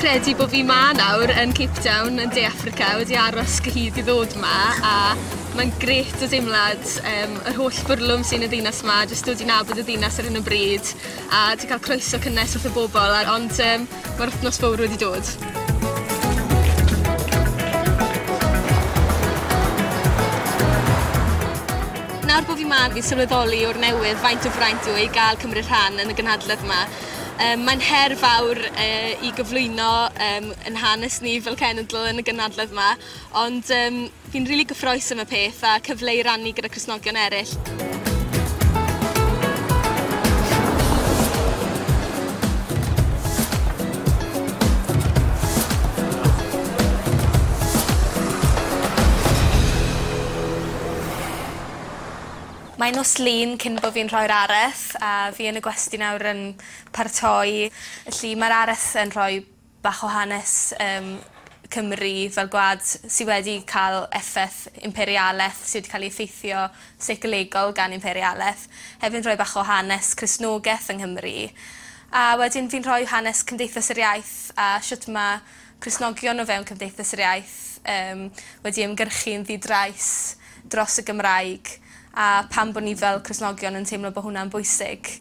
credu bod fi ma nawr yn Cape Town yn De Affrica wedi aros gyhyd I ddod yma a mae'n gret o deimlad yr holl bwrlwm sy'n y ddinas yma, jyst dod I nabod y ddinas ar hyn o bryd a ti cael croeso cynnes wrth y bobl ond mae'r wythnos fawr wedi dod. Nawr bod fi ma'n fi'n sylweddoli o'r newydd faint o fraint yw I gael cymryd rhan yn y gynhadledd yma. Mae'n her fawr I gyflwyno yn hanes ni fel cenedl yn y gynhadledd yma, ond fi'n rili gyffrous am y peth a cyfle I rannu gyda Cristnogion eraill. Mae'n nos lun cyn bod fi'n rhoi'r areth a fi yn y gwesti nawr yn paratoi. Felly mae'r areth yn rhoi bach o hanes Cymru fel gwlad sydd wedi cael effaith imperialaeth sydd wedi cael ei effeithio seicolegol gan imperialaeth. Hefyd rhoi bach o hanes Cristnogaeth yng Nghymru. A wedyn fi'n rhoi hanes Cymdeithas yr Iaith a sut mae Cristnogion o fewn Cymdeithas yr Iaith wedi ymgyrchu'n ddidrais dros y Gymraeg. A pam bod ni fel Cristnogion yn teimlo bod hwnna'n bwysig.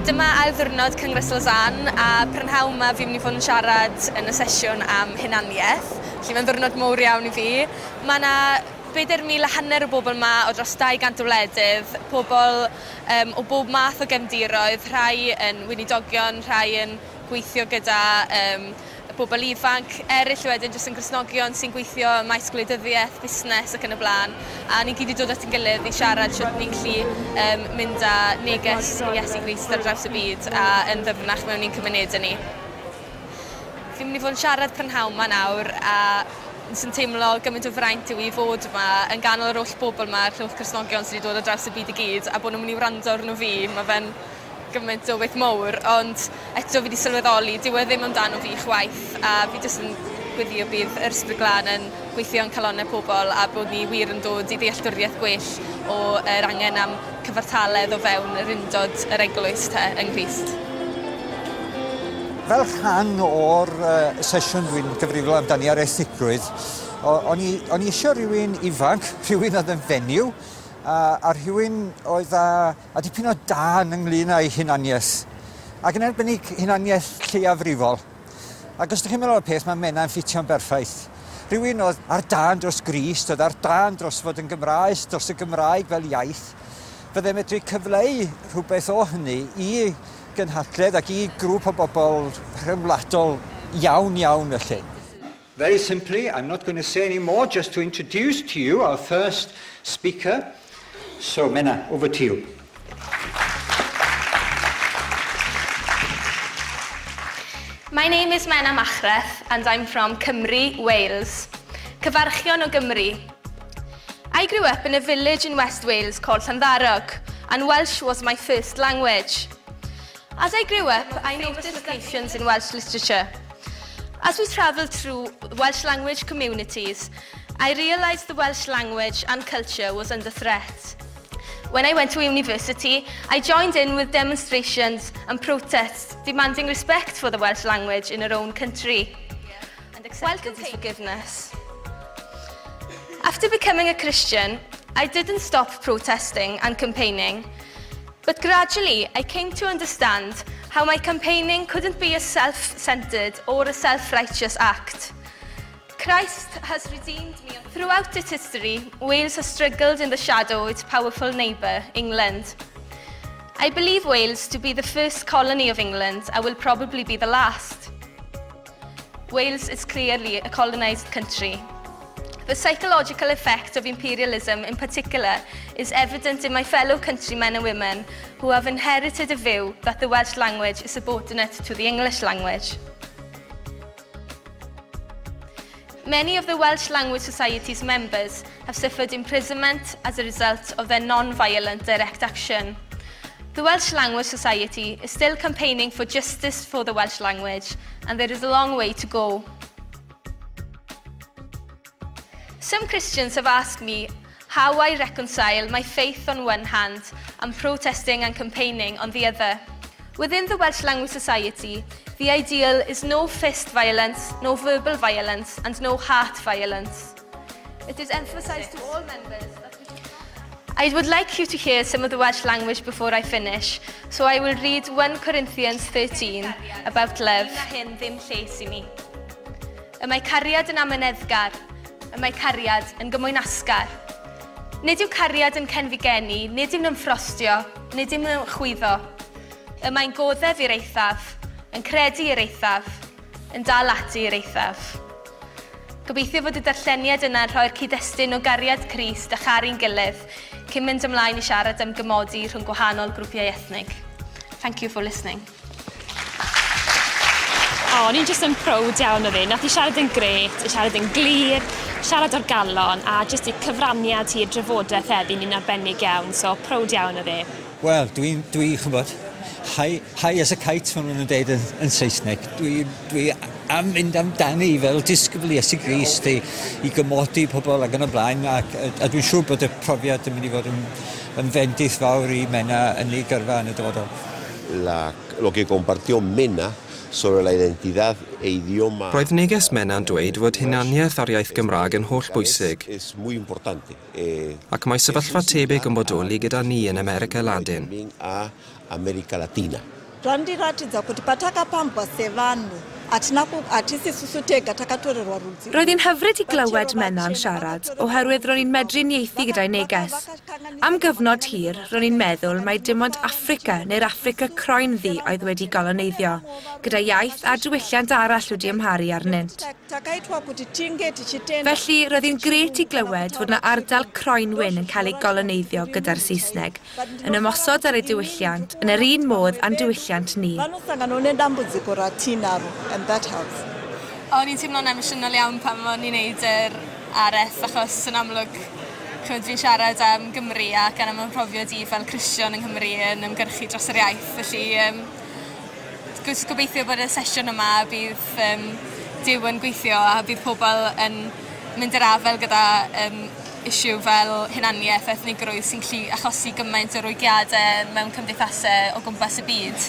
Dyma ail ddiwrnod Cyngres Lausanne a prynhawn yma fi'n mynd I fod yn siarad yn y sesiwn am hunaniaeth. Felly mae'n ddiwrnod mowr iawn I fi. Mae yna 4,500 o bobl yma o dros 200 o wledydd, pobl o bob math o gefndiroedd, rhai yn weinidogion, rhai yn gweithio gyda bobl ifanc, eraill wedyn jyst yn Cristnogion sy'n gweithio ym maes gwleidyddiaeth, busnes ac yn y blaen. A ni gyd I dod at ein gilydd I siarad sut ni'n gallu mynd â neges Iesu Grist ar draws y byd a yn ddyfnach mewn ein cymunedau ni. Fi'n mynd I fod yn siarad prynhawn yma nawr a sy'n teimlo gymaint o fraint yw I fod yma yn ganol yr holl bobl yma, yr holl Cristnogion sydd wedi dod ar draws y byd I gyd a bod nhw'n mynd I wrando arno fi, mae fe'n gymaint o beth mowr, ond eto fi wedi sylweddoli, dyw e ddim amdano fi chwaith a fi jyst yn gweddio bydd yr ysbryd glân yn gweithio yn calonnau pobl a bod ni wir yn dod I ddealltwriaeth gwell o'r angen am cyfartaledd o fewn yr undod yr eglwys yng Nghrist. Fel rhan o'r sesiwn dwi'n gyfrifol amdani ar ethigrwydd, o'n I eisiau rhywun ifanc, rhywun oedd yn fenyw, a rhywun oedd a dipyn o dan ynglyn â'i hunaniaeth. Ac yn arbennig hunaniaeth lleiafrifol. Ac os ydych chi'n meddwl o'r peth, mae Menna'n ffitio'n berffaith. Rhywun oedd ar dan dros Grist, oedd ar dan dros fod yn Gymraes, dros y Gymraeg fel iaith. Fydde medru cyfleu rhywbeth o hynny I gynhadledd ac I grŵp o bobl rhyngwladol iawn felly. Very simply, I'm not going to say any more, just to introduce to you our first speaker. So, Menna, over to you. My name is Menna Machreth and I'm from Cymru, Wales. Cyfarchion o Gymru. I grew up in a village in West Wales called Landdarog, and Welsh was my first language. As I grew up, I noticed vocations in Welsh literature. As we travelled through Welsh language communities, I realised the Welsh language and culture was under threat. When I went to university, I joined in with demonstrations and protests demanding respect for the Welsh language in our own country and acceptance and forgiveness. After becoming a Christian, I didn't stop protesting and campaigning, but gradually I came to understand how my campaigning couldn't be a self-centred or a self-righteous act. Christ has redeemed me. Throughout its history, Wales has struggled in the shadow of its powerful neighbour, England. I believe Wales to be the first colony of England and will probably be the last. Wales is clearly a colonised country. The psychological effect of imperialism in particular is evident in my fellow countrymen and women who have inherited a view that the Welsh language is subordinate to the English language. Many of the Welsh Language Society's members have suffered imprisonment as a result of their non-violent direct action. The Welsh Language Society is still campaigning for justice for the Welsh language, and there is a long way to go. Some Christians have asked me how I reconcile my faith on one hand and protesting and campaigning on the other. Within the Welsh Language Society, the ideal is no fist violence, no verbal violence, and no heart violence. It is emphasised to all members that I would like you to hear some of the Welsh language before I finish, so I will read 1 Corinthians 13 about love. Hyn ddim lles I mi. Y mae cariad yn amyneddgar, y mae cariad yn gymwynasgar. Nid yw cariad yn cenfigeni, nid yw'n ymffrostio, nid yw'n chwyddo. Y mae'n goddef i'r eithaf, yn credu i'r eithaf, yn dal ati i'r eithaf. Gobeithio fod y darlleniad yna'n rhoi'r cyd-destun o gariad Crist a charu'n gilydd cyn mynd ymlaen I siarad am gymodi rhwng gwahanol grwpiau ethnig. Thank you for listening. O'n i'n just yn proud iawn o fi. Nath I siarad yn gret, I siarad yn glir, siarad o'r galon, a just I cyfraniad i'r drafodaeth heddi ni'n arbennig iawn, so proud iawn o fi. Wel, dwi chybod, high as a kite, fan nhw'n dweud yn Saesneg. Dwi am mynd amdani fel disgyblies I Grist I gymodi pobl ac yn y blaen, a dwi'n siŵr bod y profiad yn mynd I fod yn fendith fawr I Menna yn ei gyrfa yn y dyfodol. Lo que compartió Menna sobre la identidad e idioma. Roedd neges Menna'n dweud fod hunaniaeth ar iaith Gymraeg yn holl bwysig, ac mae sefyllfa tebyg yn bodoli gyda ni yn America Ladin. Randi ratidza kuti patakapambwa vanhu atisisusutega takatorerwa rudzi. Roedd hi'n hyfryd I glywed Menna'n siarad, oherwydd ro'n i'n medru'n ieithu gyda'i neges. Am gyfnod hir, ro'n i'n meddwl mai dim ond Affrica neu'r Affrica croen ddi oedd wedi goloneiddio, gyda iaith a diwylliant arall wedi ymharu arnynt. Felly, roedd hi'n gret I glywed fod yna ardal croenwyn yn cael ei goloneiddio gyda'r Saesneg, yn ymosod ar ei diwylliant, yn yr un modd a'n diwylliant ni. O'n i'n teimlo'n emosiynol iawn pan o'n i'n neud yr areth, achos yn amlwg fi'n siarad am Gymru ac am y profiad I fel Cristion yng Nghymru yn ymgyrchu dros yr iaith. Felly, gobeithio bod y sesiwn yma bydd Duw yn gweithio a bydd pobl yn mynd yr afel gyda issue fel hunaniaeth ethnigrwydd sy'n gallu achosi gymaint o rwygiadau mewn cymdeithasau o gwmpas y byd.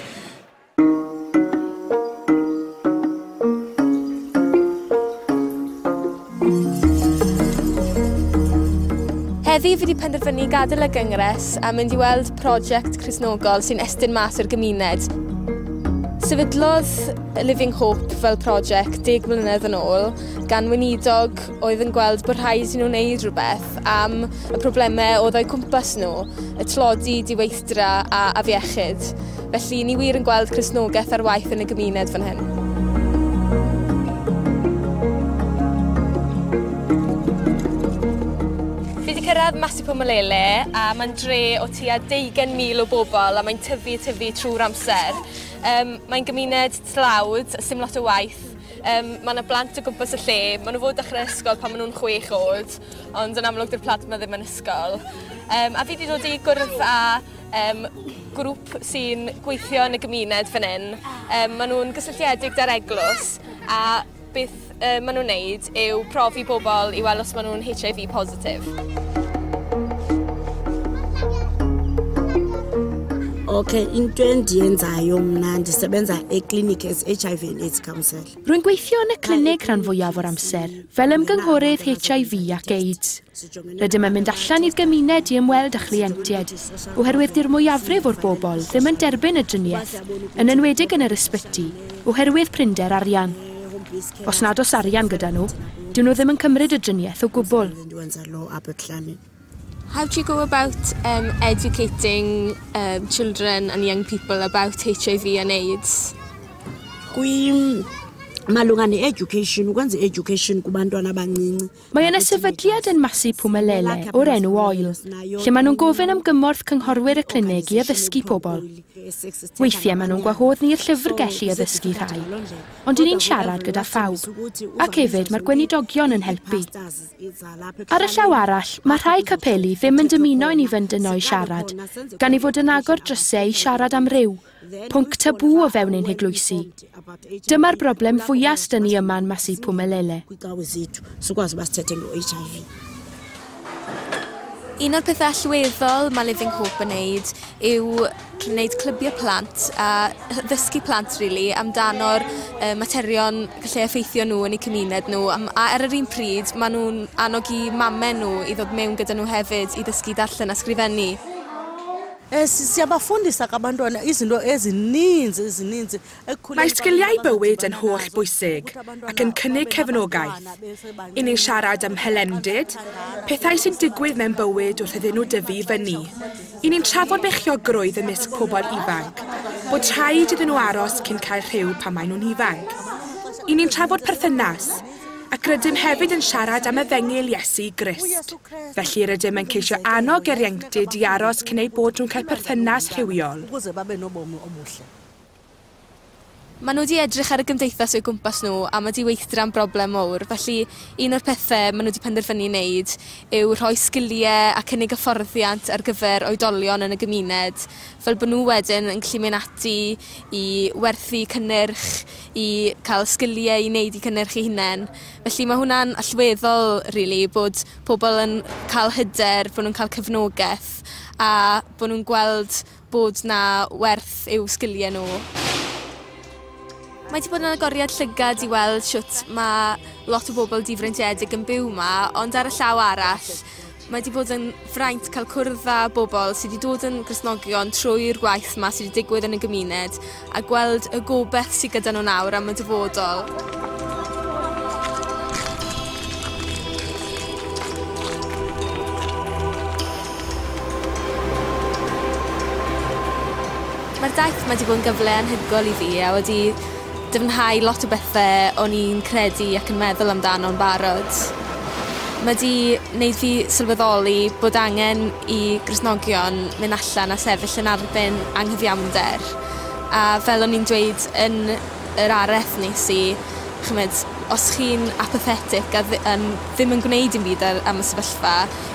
Heddi fi wedi penderfynu gadael y gyngres a mynd I weld prosiect Cristnogol sy'n estyn mas o'r gymuned. Sefydlodd Living Hope fel prosiect 10 mlynedd yn ôl gan weinidog oedd yn gweld bod rhaid I nhw wneud rhywbeth am y problemau oedd o'i cwmpas nhw, y tlodi, diweithdra a afiechyd. Felly ni wir yn gweld Cristnogaeth ar waith yn y gymuned fan hyn. Cyrraedd Masipo Malele a mae'n dre o tua 20,000 o bobl a mae'n tyfu trwy'r amser. Mae'n gymuned tlawd, sim lot o waith. Mae yna blant o gwmpas y lle. Maen nhw fod dechrau ysgol pan maen nhw'n 6 oed, ond yn amlwg dy'r plant yma ddim yn ysgol. A fi wedi dod I gwrdd â grŵp sy'n gweithio yn y gymuned fan hyn. Maen nhw'n gysylltiedig da'r eglwys a beth maen nhw'n neud yw profi bobl I weld os maen nhw'n HIV positif. Okay, into endiyenzayo mna ndisebenza eklinik as HIV and AIDS counsel. Rwy'n gweithio yn y clinig rhan fwyaf o'r amser, fel ymgynghorydd HIV ac AIDS. Rydym yn mynd allan i'r gymuned I ymweld â chlientiaid, oherwydd di'r mwyafrif o'r bobl ddim yn derbyn y driniaeth, yn enwedig yn yr ysbyty, oherwydd prinder arian. Os nad oes arian gyda nhw, dyn nhw ddim yn cymryd y driniaeth o gwbl. How do you go about educating children and young people about HIV and AIDS? malunga ne-education ukwenza i-education kubantwana abancinci. Mae yna sefydliad yn masu Pwmelele o'r enw Oil, lle maen nhw'n gofyn am gymorth cynghorwyr y clinig i addysgu pobl. Weithiau maen nhw'n gwahodd ni'r llyfrgellu i addysgu rhai, ond ni'n siarad gyda phawb, ac hefyd mae'r gweinidogion yn helpu. Ar y llaw arall, mae rhai capeli ddim yn dymuno i ni fynd yno i siarad, gan ei fod yn agor drysau i siarad am ryw, pwnc tabw o fewn ein heglwysi. Dyma'r broblem fwyaf sydd ni yma'n masu Pwmelele. Un o'r pethau allweddol mae Living Hope yn neud yw gwneud clybiau plant a ddysgu plant amdano'r materion gallai effeithio nhw yn eu cymuned nhw. A ar yr un pryd, maen nhw'n annog i mamau nhw i ddod mewn gyda nhw hefyd i ddysgu darllen a sgrifennu. Siyabafundisa abantwana izinto ezininzi. Mae sgiliau bywyd yn holl bwysig ac yn cynnig cefnogaeth. I ni'n siarad am helendid, pethau sy'n digwydd mewn bywyd wrth iddyn nhw dyfu fyny. I ni'n trafod beichiogrwydd ymysg pobl ifanc, bod rhaid iddyn nhw aros cyn cael rhyw pan maen nhw'n ifanc. I ni'n trafod perthynas, ac rydym hefyd yn siarad am y ddengil Iesu Grist. Felly rydym yn ceisio annog yr ieuenctid i aros cyn ei bod nhw'n cael perthynas rhywiol. Maen nhw wedi edrych ar y gymdeithas o'i gwmpas nhw a mae wedi weithdra'n broblem mawr. Felly un o'r pethau maen nhw wedi penderfynu wneud yw rhoi sgiliau a cynnig hyfforddiant ar gyfer oedolion yn y gymuned. Fel bod nhw wedyn yn gallu mynd ati i werthu cynnyrch, i cael sgiliau i wneud i cynnyrch eu hunain. Felly mae hwnna'n allweddol bod pobl yn cael hyder, bod nhw'n cael cefnogaeth a bod nhw'n gweld bod na werth i'w sgiliau nhw. Mae wedi bod yn agoriad llygad i weld sut mae lot o bobl difreintiedig yn byw yma, ond ar y llaw arall, mae wedi bod yn fraint cael cwrdd â bobl sydd wedi dod yn Gristnogion trwy'r gwaith yma sydd wedi digwydd yn y gymuned a gweld y gobeith sydd gyda nhw nawr am y dyfodol. Mae'r daith wedi bod yn gyfle anhygoel i fi a wedi dyfnhau lot o bethau o'n i'n credu ac yn meddwl amdano'n barod. Mae wedi gwneud fi sylweddoli bod angen i Gristnogion mynd allan a sefyll yn erbyn anghyfiawnder. A fel o'n i'n dweud yn yr areth nes i, os chi'n apathetic a ddim yn gwneud dim byd am y sefyllfa,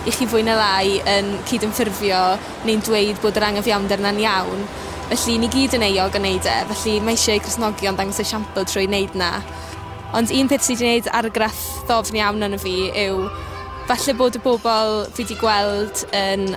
i chi fwy na lai yn cydymffurfio neu'n dweud bod yr anghyfiawnder na'n iawn. Felly ni gyd yn eog yn neud e, felly mae eisiau Gristnogion dangos esiampl trwy wneud na. Ond un peth sydd wedi gwneud argraff ddofn iawn yn fi yw, falle bod y bobl fi wedi gweld yn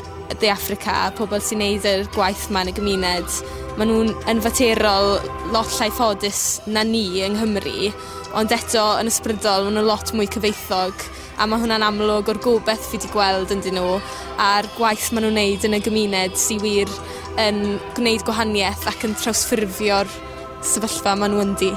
De Affrica, pobl sy'n neud yr gwaith yma yn y gymuned, maen nhw'n yn faterol lot llai ffodus na ni yng Nghymru, ond eto yn ysbrydol maen nhw'n lot mwy cyfoethog, a mae hwnna'n amlwg o'r gobeith fi wedi gweld ynddyn nhw, a'r gwaith maen nhw'n neud yn y gymuned sy'n wir yn gwneud gwahaniaeth ac yn trawsffurfio'r sefyllfa maen nhw yndi.